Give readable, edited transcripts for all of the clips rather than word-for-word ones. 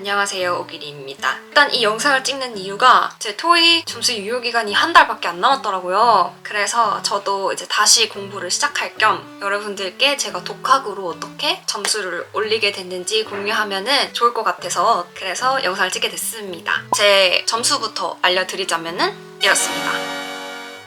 안녕하세요, 오기리입니다. 일단 이 영상을 찍는 이유가 제 토익 점수 유효기간이 한 달밖에 안 남았더라고요. 그래서 저도 이제 다시 공부를 시작할 겸 여러분들께 제가 독학으로 어떻게 점수를 올리게 됐는지 공유하면 좋을 것 같아서 그래서 영상을 찍게 됐습니다. 제 점수부터 알려드리자면은 이렇습니다.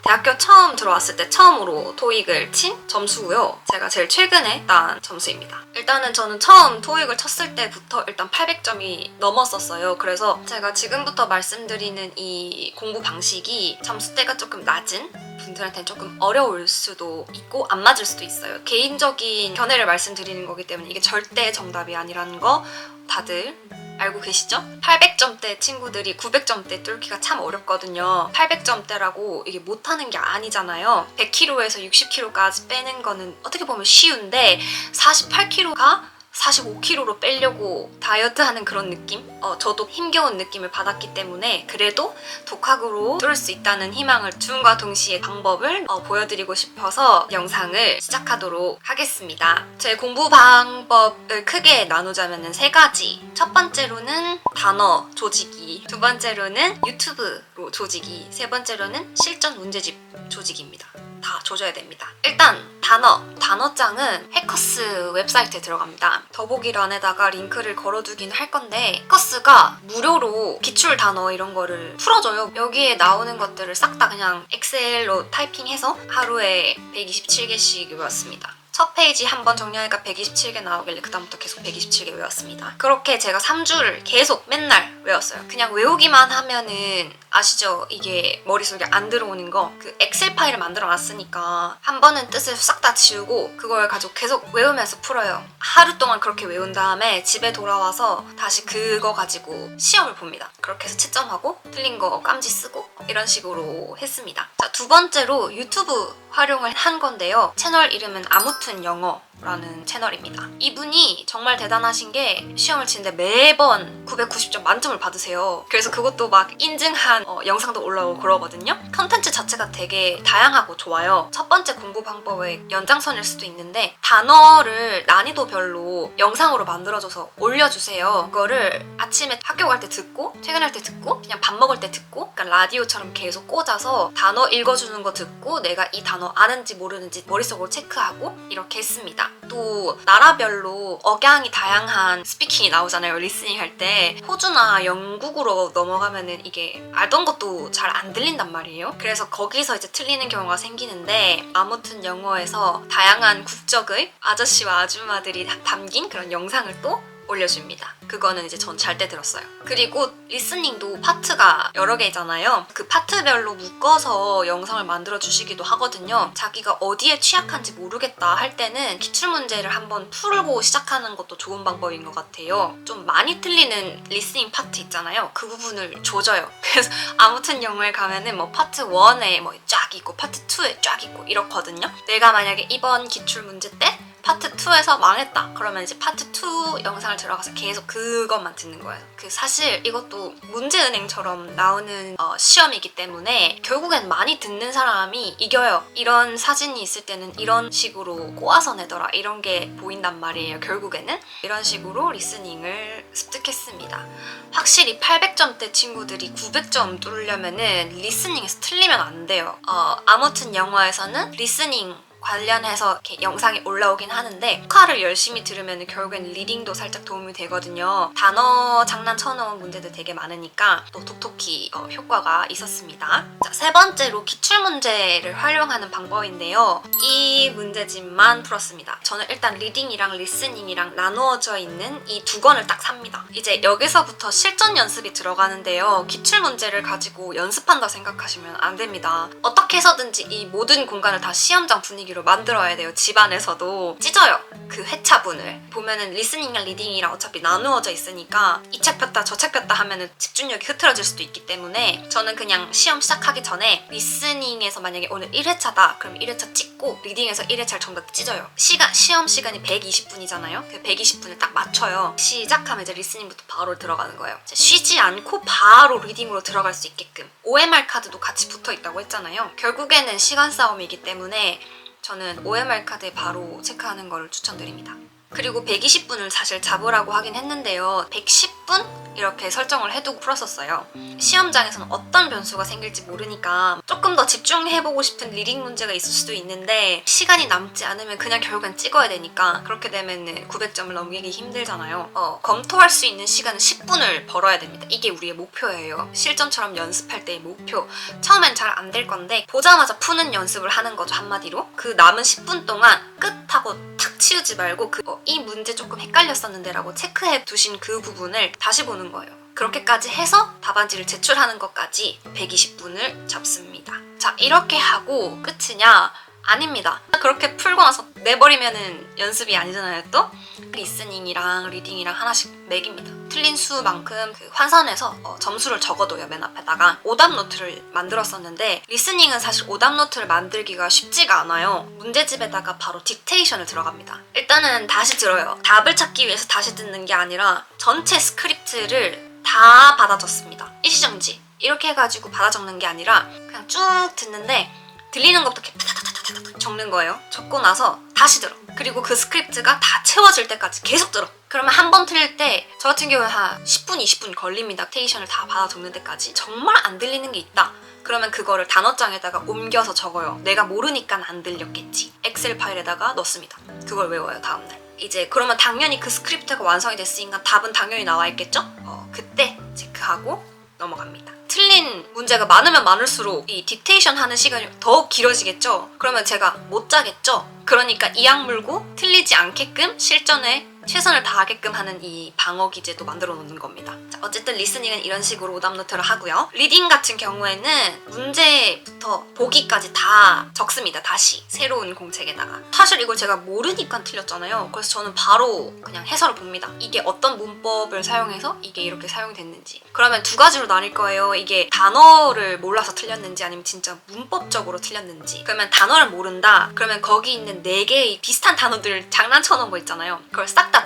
대학교 처음 들어왔을 때 처음으로 토익을 친 점수고요. 제가 제일 최근에 딴 점수입니다. 일단은 저는 처음 토익을 쳤을 때부터 일단 800점이 넘었었어요. 그래서 제가 지금부터 말씀드리는 이 공부 방식이 점수대가 조금 낮은 분들한테는 조금 어려울 수도 있고 안 맞을 수도 있어요. 개인적인 견해를 말씀드리는 거기 때문에 이게 절대 정답이 아니라는 거 다들 알고 계시죠? 800점대 친구들이 900점대 뚫기가 참 어렵거든요. 800점대라고 이게 못하는 게 아니잖아요. 100kg에서 60kg까지 빼는 거는 어떻게 보면 쉬운데 48kg가 45kg로 빼려고 다이어트하는 그런 느낌? 저도 힘겨운 느낌을 받았기 때문에 그래도 독학으로 뚫을 수 있다는 희망을 줌과 동시에 방법을 보여드리고 싶어서 영상을 시작하도록 하겠습니다. 제 공부 방법을 크게 나누자면 3가지. 첫 번째로는 단어 조지기, 두 번째로는 유튜브로 조지기, 세 번째로는 실전 문제집 조지기입니다. 다 조져야 됩니다. 일단 단어장은 해커스 웹사이트에 들어갑니다. 더보기란에다가 링크를 걸어두긴 할 건데 해커스가 무료로 기출 단어 이런 거를 풀어줘요. 여기에 나오는 것들을 싹 다 그냥 엑셀로 타이핑해서 하루에 127개씩 외웠습니다. 첫 페이지 한번 정리하니까 127개 나오길래 그다음부터 계속 127개 외웠습니다. 그렇게 제가 3주를 계속 맨날 외웠어요. 그냥 외우기만 하면은 아시죠? 이게 머릿속에 안 들어오는 거. 그 엑셀 파일을 만들어 놨으니까 한 번은 뜻을 싹 다 지우고 그걸 가지고 계속 외우면서 풀어요. 하루 동안 그렇게 외운 다음에 집에 돌아와서 다시 그거 가지고 시험을 봅니다. 그렇게 해서 채점하고 틀린 거 깜지 쓰고 이런 식으로 했습니다. 자, 두 번째로 유튜브 활용을 한 건데요. 채널 이름은 아무튼 영어라는 채널입니다. 이분이 정말 대단하신 게 시험을 치는데 매번 990점 만점을 받으세요. 그래서 그것도 막 인증한 영상도 올라오고 그러거든요. 컨텐츠 자체가 되게 다양하고 좋아요. 첫 번째 공부 방법의 연장선일 수도 있는데 단어를 난이도별로 영상으로 만들어줘서 올려주세요. 그거를 아침에 학교 갈 때 듣고 퇴근할 때 듣고 그냥 밥 먹을 때 듣고 그러니까 라디오처럼 계속 꽂아서 단어 읽어주는 거 듣고 내가 이 단어 아는지 모르는지 머릿속으로 체크하고 이렇게 했습니다. 또 나라별로 억양이 다양한 스피킹이 나오잖아요. 리스닝 할 때 호주나 영국으로 넘어가면은 이게 알던 것도 잘 안 들린단 말이에요. 그래서 거기서 이제 틀리는 경우가 생기는데 아무튼 영어에서 다양한 국적의 아저씨와 아줌마들이 담긴 그런 영상을 또 올려줍니다. 그거는 이제 전 잘 때 들었어요. 그리고 리스닝도 파트가 여러 개잖아요. 그 파트별로 묶어서 영상을 만들어 주시기도 하거든요. 자기가 어디에 취약한지 모르겠다 할 때는 기출문제를 한번 풀고 시작하는 것도 좋은 방법인 것 같아요. 좀 많이 틀리는 리스닝 파트 있잖아요. 그 부분을 조져요. 그래서 아무튼 영어에 가면은 뭐 파트 1에 뭐 쫙 있고 파트 2에 쫙 있고 이렇거든요. 내가 만약에 이번 기출문제 때 파트 2에서 망했다. 그러면 이제 파트 2 영상을 들어가서 계속 그것만 듣는 거예요. 그 사실 이것도 문제은행처럼 나오는 시험이기 때문에 결국엔 많이 듣는 사람이 이겨요. 이런 사진이 있을 때는 이런 식으로 꼬아서 내더라. 이런 게 보인단 말이에요. 결국에는 이런 식으로 리스닝을 습득했습니다. 확실히 800점대 친구들이 900점 뚫으려면은 리스닝에서 틀리면 안 돼요. 아무튼 영어에서는 리스닝 관련해서 이렇게 영상이 올라오긴 하는데 독학을 열심히 들으면 결국엔 리딩도 살짝 도움이 되거든요. 단어 장난 쳐놓은 문제들 되게 많으니까 또 톡톡히 효과가 있었습니다. 자, 세 번째로 기출문제를 활용하는 방법인데요. 이 문제집만 풀었습니다. 저는 일단 리딩이랑 리스닝이랑 나누어져 있는 이 두 권을 딱 삽니다. 이제 여기서부터 실전 연습이 들어가는데요. 기출문제를 가지고 연습한다 생각하시면 안 됩니다. 어떻게 해서든지 이 모든 공간을 다 시험장 분위기로 만들어야 돼요. 집안에서도 찢어요. 그 회차분을 보면은 리스닝이랑 리딩이랑 어차피 나누어져 있으니까 이 책 폈다 저 책 폈다 하면은 집중력이 흐트러질 수도 있기 때문에 저는 그냥 시험 시작하기 전에 리스닝에서 만약에 오늘 1회차다 그럼 1회차 찍고 리딩에서 1회차를 전부 다 찢어요. 시험 시간이 120분이잖아요. 그 120분을 딱 맞춰요. 시작하면 이제 리스닝부터 바로 들어가는 거예요. 쉬지 않고 바로 리딩으로 들어갈 수 있게끔 OMR 카드도 같이 붙어 있다고 했잖아요. 결국에는 시간 싸움이기 때문에 저는 OMR 카드에 바로 체크하는 걸 추천드립니다. 그리고 120분을 사실 잡으라고 하긴 했는데요. 110분? 이렇게 설정을 해두고 풀었었어요. 시험장에서는 어떤 변수가 생길지 모르니까 조금 더 집중해보고 싶은 리딩 문제가 있을 수도 있는데 시간이 남지 않으면 그냥 결국엔 찍어야 되니까 그렇게 되면 900점을 넘기기 힘들잖아요. 검토할 수 있는 시간은 10분을 벌어야 됩니다. 이게 우리의 목표예요. 실전처럼 연습할 때의 목표. 처음엔 잘 안 될 건데 보자마자 푸는 연습을 하는 거죠, 한마디로. 그 남은 10분 동안 끝하고 탁 치우지 말고 이 문제 조금 헷갈렸었는데 라고 체크해 두신 그 부분을 다시 보는 거예요. 그렇게까지 해서 답안지를 제출하는 것까지 120분을 잡습니다. 자, 이렇게 하고 끝이냐? 아닙니다. 그렇게 풀고 나서 내버리면은 연습이 아니잖아요. 또 리스닝이랑 리딩이랑 하나씩 매깁니다. 틀린 수만큼 환산해서 점수를 적어둬요. 맨 앞에다가 오답 노트를 만들었었는데 리스닝은 사실 오답 노트를 만들기가 쉽지가 않아요. 문제집에다가 바로 딕테이션을 들어갑니다. 일단은 다시 들어요. 답을 찾기 위해서 다시 듣는 게 아니라 전체 스크립트를 다 받아 적습니다. 일시정지 이렇게 해가지고 받아 적는 게 아니라 그냥 쭉 듣는데 들리는 것부터 이렇게 타타타타타 적는 거예요. 적고 나서 다시 들어. 그리고 그 스크립트가 다 채워질 때까지 계속 들어. 그러면 한 번 틀릴 때 저 같은 경우에 한 10분, 20분 걸립니다. 딕테이션을 다 받아 적는 데까지. 정말 안 들리는 게 있다. 그러면 그거를 단어장에다가 옮겨서 적어요. 내가 모르니까 안 들렸겠지. 엑셀 파일에다가 넣습니다. 그걸 외워요, 다음날. 이제 그러면 당연히 그 스크립트가 완성이 됐으니까 답은 당연히 나와 있겠죠? 그때 체크하고 넘어갑니다. 틀린 문제가 많으면 많을수록 이 딕테이션 하는 시간이 더 길어지겠죠? 그러면 제가 못 짜겠죠? 그러니까 이악 물고 틀리지 않게끔 실전에 최선을 다하게끔 하는 이 방어 기제도 만들어 놓는 겁니다. 자, 어쨌든 리스닝은 이런 식으로 오답 노트를 하고요. 리딩 같은 경우에는 문제부터 보기까지 다 적습니다. 다시 새로운 공책에다가. 사실 이걸 제가 모르니까 틀렸잖아요. 그래서 저는 바로 그냥 해설을 봅니다. 이게 어떤 문법을 사용해서 이게 이렇게 사용됐는지. 그러면 두 가지로 나뉠 거예요. 이게 단어를 몰라서 틀렸는지 아니면 진짜 문법적으로 틀렸는지. 그러면 단어를 모른다. 그러면 거기 있는 4개의 비슷한 단어들 장난쳐 놓은 거 있잖아요. 그걸 싹 다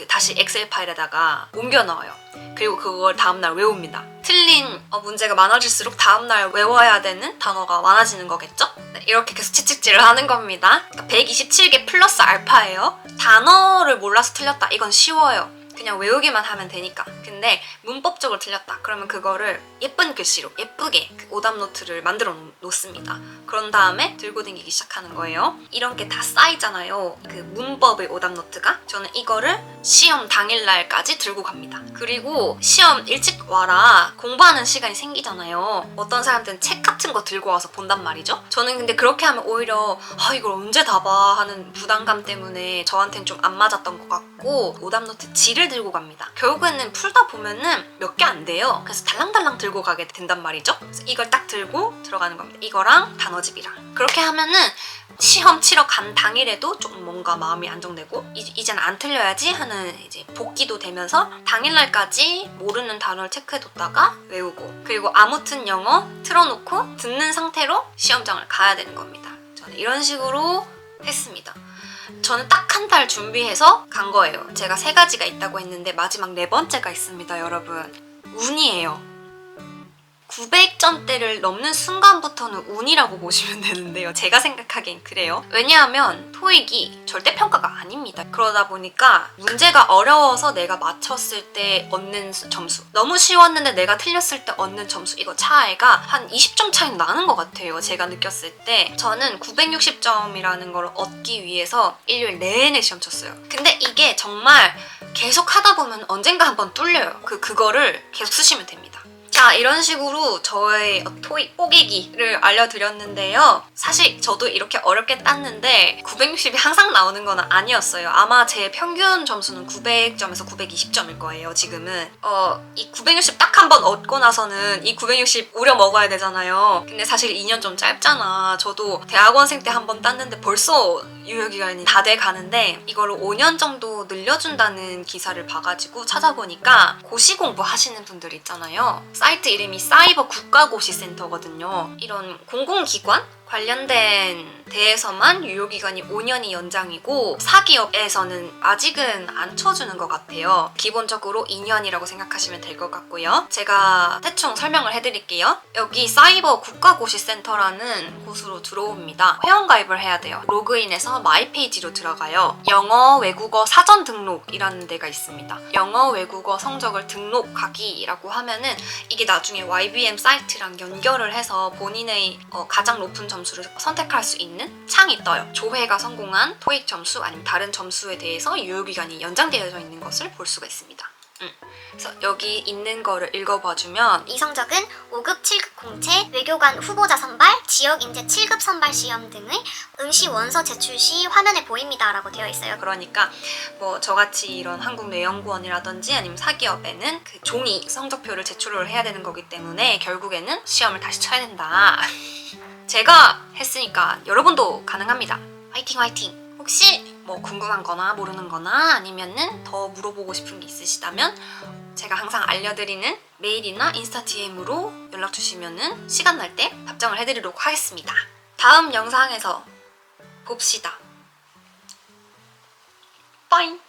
다시 엑셀 파일에다가 옮겨 넣어요. 그리고 그걸 다음날 외웁니다. 틀린 문제가 많아질수록 다음날 외워야 되는 단어가 많아지는 거겠죠? 네, 이렇게 계속 채찍질을 하는 겁니다. 그러니까 127개 플러스 알파예요. 단어를 몰라서 틀렸다. 이건 쉬워요. 그냥 외우기만 하면 되니까. 근데 문법적으로 틀렸다. 그러면 그거를 예쁜 글씨로 예쁘게 오답 노트를 만들어 놓습니다. 그런 다음에 들고 다니기 시작하는 거예요. 이런 게 다 쌓이잖아요. 그 문법의 오답 노트가. 저는 이거를 시험 당일날까지 들고 갑니다. 그리고 시험 일찍 와라. 공부하는 시간이 생기잖아요. 어떤 사람들은 책 같은 거 들고 와서 본단 말이죠. 저는 근데 그렇게 하면 오히려 이걸 언제 다 봐 하는 부담감 때문에 저한테는 좀 안 맞았던 것 같고 오답 노트 지를 들고 갑니다. 결국에는 풀다 보면은 몇 개 안 돼요. 그래서 달랑달랑 들고 가게 된단 말이죠. 그래서 이걸 딱 들고 들어가는 겁니다. 이거랑 단어집이랑. 그렇게 하면은 시험 치러 간 당일에도 조금 뭔가 마음이 안정되고 이제는 안 틀려야지 하는 이제 복기도 되면서 당일날까지 모르는 단어를 체크해뒀다가 외우고 그리고 아무튼 영어 틀어놓고 듣는 상태로 시험장을 가야 되는 겁니다. 저는 이런 식으로 했습니다. 저는 딱 한 달 준비해서 간 거예요. 제가 3가지가 있다고 했는데 마지막 4번째가 있습니다, 여러분. 운이에요. 900점대를 넘는 순간부터는 운이라고 보시면 되는데요. 제가 생각하기엔 그래요. 왜냐하면 토익이 절대평가가 아닙니다. 그러다 보니까 문제가 어려워서 내가 맞췄을 때 얻는 점수, 너무 쉬웠는데 내가 틀렸을 때 얻는 점수, 이거 차이가 한 20점 차이는 나는 것 같아요. 제가 느꼈을 때. 저는 960점이라는 걸 얻기 위해서 일요일 내내 시험 쳤어요. 근데 이게 정말 계속 하다 보면 언젠가 한번 뚫려요. 그거를 계속 쓰시면 됩니다. 자, 이런 식으로 저의 토익 뽀개기를 알려드렸는데요. 사실 저도 이렇게 어렵게 땄는데 960이 항상 나오는 건 아니었어요. 아마 제 평균 점수는 900점에서 920점일 거예요, 지금은. 이 960 딱 한 번 얻고 나서는 이 960 우려 먹어야 되잖아요. 근데 사실 2년 좀 짧잖아. 저도 대학원생 때 한 번 땄는데 벌써 유효기간이 다 돼 가는데 이걸로 5년 정도 늘려준다는 기사를 봐가지고 찾아보니까 고시 공부 하시는 분들 있잖아요. 사이트 이름이 사이버 국가고시센터거든요. 이런 공공기관 관련된 대에서만 유효기간이 5년이 연장이고 사기업에서는 아직은 안 쳐주는 것 같아요. 기본적으로 2년이라고 생각하시면 될 것 같고요. 제가 대충 설명을 해드릴게요. 여기 사이버 국가고시센터라는 곳으로 들어옵니다. 회원가입을 해야 돼요. 로그인해서 마이 페이지로 들어가요. 영어, 외국어 사전 등록이라는 데가 있습니다. 영어, 외국어 성적을 등록하기라고 하면은 이게 나중에 YBM 사이트랑 연결을 해서 본인의 가장 높은 점수를 선택할 수 있는 창이 떠요. 조회가 성공한 토익 점수 아니면 다른 점수에 대해서 유효기간이 연장되어져 있는 것을 볼 수가 있습니다. 그래서 여기 있는 거를 읽어봐주면 이 성적은 5급 7급 공채, 외교관 후보자 선발, 지역인재 7급 선발 시험 등의 응시 원서 제출 시 화면에 보입니다 라고 되어 있어요. 그러니까 뭐 저같이 이런 한국내연구원이라든지 아니면 사기업에는 그 종이 성적표를 제출을 해야 되는 거기 때문에 결국에는 시험을 다시 쳐야 된다. 제가 했으니까 여러분도 가능합니다. 화이팅 화이팅! 혹시 뭐 궁금한 거나 모르는 거나 아니면은 더 물어보고 싶은 게 있으시다면 제가 항상 알려드리는 메일이나 인스타 DM으로 연락 주시면은 시간 날 때 답장을 해드리도록 하겠습니다. 다음 영상에서 봅시다. 빠잉!